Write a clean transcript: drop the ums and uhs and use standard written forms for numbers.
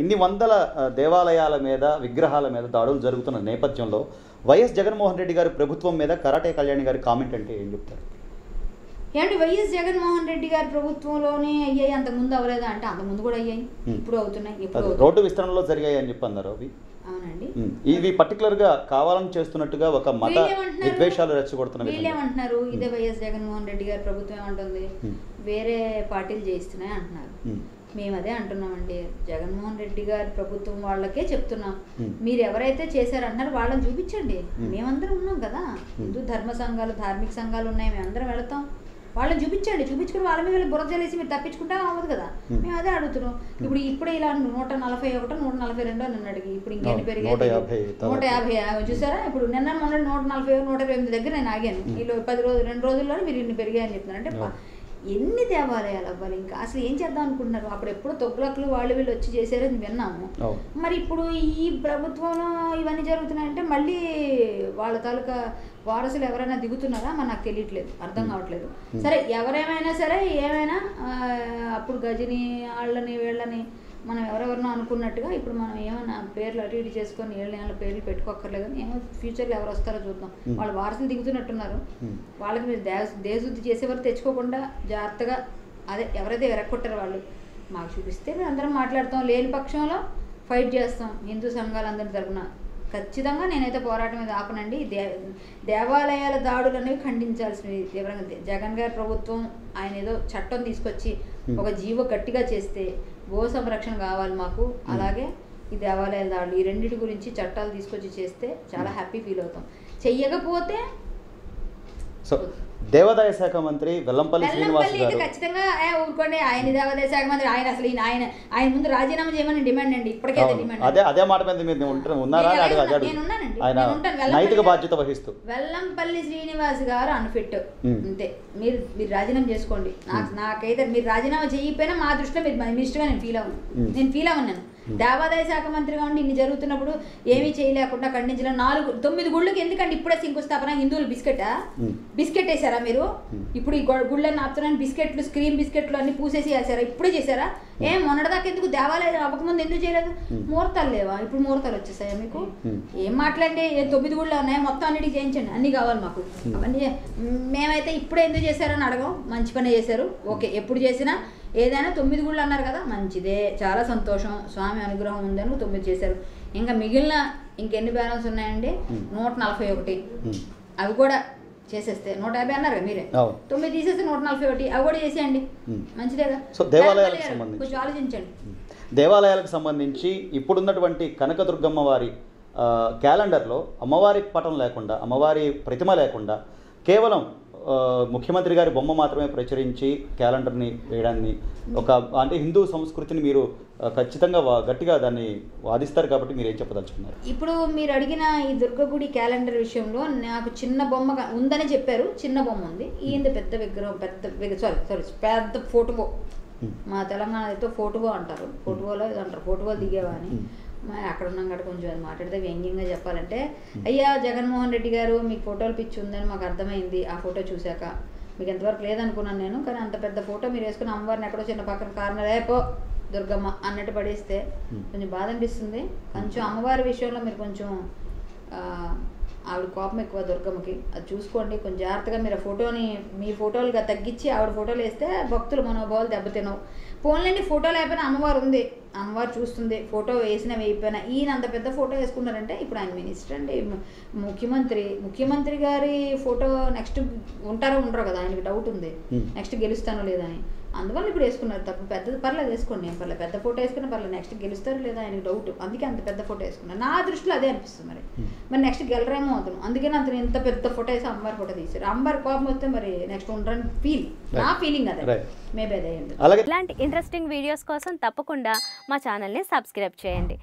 ఇన్ని వందల దేవాలయాల మీద విగ్రహాల మీద దాడులు జరుగుతున్న నేపథ్యంలో వైఎస్ జగన్మోహన్ రెడ్డి గారి ప్రభుత్వం మీద కరాటే కళ్యాణి గారి కామెంట్ అంటే ఏం చెప్తారు? ఏమంటే వైఎస్ జగన్మోహన్ రెడ్డి గారి ప్రభుత్వంలోనే అయ్యాయి, అంతకుముందు అవ్వలేదా అంటే అంతకుముందు కూడా అయ్యాయి, ఇప్పుడు అవుతున్నాయి. ఇప్పుడు రోడ్డు విస్తరణలో జరిగాయి అని చెప్పి అన్నారు. అవి అవునండి, ఇవి పర్టికులర్ గా కావాలని చేస్తున్నట్టుగా ఒక మత విద్వేషాలు రెచ్చగొడుతున్నారు. వీళ్ళేమంటున్నారు, ఇదే వైఎస్ జగన్మోహన్ రెడ్డి గారి ప్రభుత్వం ఏమంటుంది, వేరే పార్టీలు చేయిస్తున్నాయి అంటున్నారు. మేము అదే అంటున్నామండి, జగన్మోహన్ రెడ్డి గారి ప్రభుత్వం వాళ్ళకే చెప్తున్నాం, మీరు ఎవరైతే చేశారంటున్నారు వాళ్ళని చూపించండి. మేమందరం ఉన్నాం కదా, హిందూ ధర్మ సంఘాలు ధార్మిక సంఘాలు ఉన్నాయి, మేమందరం వెళతాం, వాళ్ళని చూపించండి. చూపించుకుని వాళ్ళ మీద బుర్ర చేసి మీరు తప్పించుకుంటా అవ్వదు కదా. మేము అదే అడుగుతున్నాం. ఇప్పుడే ఇలా 141, 142 నిన్న అడిగి ఇప్పుడు ఇంకెన్ని పెరిగాయి, 150 చూసారా. ఇప్పుడు నిన్న మొన్న 140, 128 దగ్గర నేను ఆగాను. వీళ్ళు 10 రోజులు 2 రోజుల్లోనే మీరు ఇన్ని పెరిగాయని చెప్తున్నారు. అంటే ఎన్ని దేవాలయాలు అవ్వాలి, ఇంకా అసలు ఏం చేద్దాం అనుకుంటున్నారు? అప్పుడు ఎప్పుడు తొగ్గులకులు వాళ్ళు వీళ్ళు వచ్చి చేశారని విన్నాము. మరి ఇప్పుడు ఈ ప్రభుత్వంలో ఇవన్నీ జరుగుతున్నాయంటే మళ్ళీ వాళ్ళ తాలూకా వారసులు ఎవరైనా దిగుతున్నారా మరి నాకు తెలియట్లేదు, అర్థం కావట్లేదు. సరే ఎవరేమైనా సరే ఏమైనా అప్పుడు గజని వాళ్ళని వీళ్ళని మనం ఎవరెవరినో అనుకున్నట్టుగా ఇప్పుడు మనం ఏమైనా పేర్లు అటు ఇటు చేసుకొని ఏళ్ళ పేర్లు పెట్టుకోక్కర్లేదు. ఏమో ఫ్యూచర్లో ఎవరు వస్తారో చూద్దాం. వాళ్ళ వారసులు దిగుతున్నట్టున్నారు, వాళ్ళకి మీరు దేశశుద్ధి చేసేవారు తెచ్చుకోకుండా జాగ్రత్తగా అదే ఎవరైతే ఎరక్కొట్టారో వాళ్ళు మాకు చూపిస్తే మేము అందరం మాట్లాడతాం. లేని పక్షంలో ఫైట్ చేస్తాం హిందూ సంఘాలందరి తరపున. ఖచ్చితంగా నేనైతే పోరాటం మీద ఆపనండి. దేవాలయాల దాడులు అనేవి ఖండించాల్సినవి తీవ్రంగా. జగన్ గారి ప్రభుత్వం ఆయన ఏదో చట్టం తీసుకొచ్చి ఒక జీవో గట్టిగా చేస్తే గో సంరక్షణ కావాలి మాకు, అలాగే ఈ దేవాలయాల దాడులు ఈ రెండింటి గురించి చట్టాలు తీసుకొచ్చి చేస్తే చాలా హ్యాపీ ఫీల్ అవుతాం. చెయ్యకపోతే దేవాదాయ శాఖ మంత్రి వెల్లంపల్లి శ్రీనివాస్ గారు ఖచ్చితంగా ఊరుకోండి, ఆయన దేవాదాయ శాఖ మంత్రి, ఆయన అసలు ఆయన ముందు రాజీనామా చేయమని డిమాండ్ అండి. ఇప్పటికే డిమాండ్ అదే మాట మీద మీరు ఉన్నారా? నైతిక బాధ్యత వహిస్తూ వెల్లంపల్లి శ్రీనివాస్ గారు అన్ఫిట్ అంతే. మీరు రాజీనామా చేసుకోండి. నాకైతే మీరు రాజీనామా చేయకపోయినా మా దృష్టిలో మీరు మినిస్టర్గా నేను ఫీల్ అవ్వను. దేవాదాయ శాఖ మంత్రిగా ఉండి ఇన్ని జరుగుతున్నప్పుడు ఏమీ చేయలేకుండా ఖండించడం. 9 గుళ్ళకి ఎందుకండి ఇప్పుడే శంకుస్థాపన? హిందువులు బిస్కెట్ వేసారా మీరు? ఇప్పుడు ఈ గుళ్ళని ఆపుతున్నాను బిస్కెట్లు, స్క్రీమ్ బిస్కెట్లు అన్ని పూసేసి వేసారా? ఇప్పుడే చేశారా? మొన్నటిదాకా ఎందుకు దేవాలయం అవ్వకముందు ఎందుకు చేయలేదు? ముహూర్తాలు లేవా? ఇప్పుడు ముహూర్తాలు వచ్చేసాయా మీకు? ఏం మాట్లాడండి, 9 గుళ్ళు ఉన్నాయా? మొత్తం అన్నిటికి చేయించండి, అన్ని కావాలి మాకు. అవన్నీ మేమైతే ఇప్పుడే ఎందుకు చేశారని అడగం. మంచి పని చేశారు, ఓకే. ఎప్పుడు చేసినా ఏదైనా 9 గుళ్ళు అన్నారు కదా, మంచిదే, చాలా సంతోషం. స్వామి అనుగ్రహం ఉందని 9 చేశారు. ఇంకా మిగిలిన ఇంకెన్ని బ్యాలెన్స్ ఉన్నాయండి? 141. అవి కూడా చేసేస్తే 150 అన్నారు కదా మీరే, 9 తీసేస్తే 141 అవి కూడా చేసేయండి, మంచిదేగా. సో దేవాలయాలకు సంబంధించి కొంచెం ఆలోచించండి. దేవాలయాలకు సంబంధించి ఇప్పుడున్నటువంటి కనకదుర్గమ్మ వారి క్యాలెండర్లో అమ్మవారి పటం లేకుండా, అమ్మవారి ప్రతిమ లేకుండా కేవలం ముఖ్యమంత్రి గారి బొమ్మ మాత్రమే ప్రచురించి క్యాలెండర్ని వేయడాన్ని అంటే హిందూ సంస్కృతిని మీరు ఖచ్చితంగా గట్టిగా దాన్ని వాదిస్తారు కాబట్టి మీరు ఏం చెప్పదలుచుకున్నారు? ఇప్పుడు మీరు అడిగిన ఈ దుర్గగుడి క్యాలెండర్ విషయంలో నాకు చిన్న బొమ్మ ఉందని చెప్పారు. చిన్న బొమ్మ ఉంది, ఈయన పెద్ద విగ్రహం, పెద్ద ఫోటో. మా తెలంగాణ అయితే ఫోటో అంటారు, ఫోటోలో అంటారు, ఫోటో దిగేవా అని. మరి అక్కడ ఉన్నాం కాబట్టి కొంచెం అది మాట్లాడితే వ్యంగ్యంగా చెప్పాలంటే, అయ్యా జగన్మోహన్ రెడ్డి గారు మీకు ఫోటోలు పిచ్చి ఉందని మాకు అర్థమైంది ఆ ఫోటో చూశాక. మీకు ఎంతవరకు లేదనుకున్నాను నేను, కానీ అంత పెద్ద ఫోటో మీరు వేసుకుని అమ్మవారిని ఎక్కడో చిన్న పక్కన కార్నర్ అయిపో దుర్గమ్మ అన్నట్టు పడేస్తే కొంచెం బాధ అనిపిస్తుంది. కొంచెం అమ్మవారి విషయంలో మీరు కొంచెం ఆవిడ కోపం ఎక్కువ దుర్గమ్మకి, అది చూసుకోండి కొంచెం జాగ్రత్తగా. మీరు ఆ ఫోటోని మీ ఫోటోలుగా తగ్గించి ఆవిడ ఫోటోలు వేస్తే భక్తుల మనోభావాలు దెబ్బతినవు. పోన్లేండి, ఫోటోలు అయిపోయినా అమ్మవారు ఉంది, అమ్మవారు చూస్తుంది, ఫోటో వేసినా వేయిపోయినా. ఈయన అంత పెద్ద ఫోటో వేసుకున్నారంటే ఇప్పుడు ఆయన మినిస్టర్ అండి, ముఖ్యమంత్రి గారి ఫోటో నెక్స్ట్ ఉంటారో ఉండరో కదా, ఆయనకి డౌట్ ఉంది నెక్స్ట్ గెలుస్తానో లేదా అని. అందువల్ల ఇప్పుడు వేసుకున్నారు, తప్పు. పెద్దది పర్లేదు వేసుకోండి, ఏం పర్లేదు, పెద్ద ఫోటో వేసుకున్నా పర్లేదు, నెక్స్ట్ గెలుస్తారో లేదా ఆయనకి డౌట్, అందుకే అంత పెద్ద ఫోటో వేసుకున్నారు. నా దృష్టిలో అదే అనిపిస్తుంది. మరి నెక్స్ట్ గెలరేమో అవుతాను, అందుకని అంత ఇంత పెద్ద ఫోటో వేసి అమ్మవారి ఫోటో తీసారు. అమ్మవారి కోపం వస్తే మరి నెక్స్ట్ ఉండరని నా ఫీలింగ్ అదే, మేబీ అదే. ఇలాంటి ఇంట్రెస్టింగ్ వీడియోస్ కోసం తప్పకుండా మా ఛానల్ని సబ్స్క్రైబ్ చేయండి.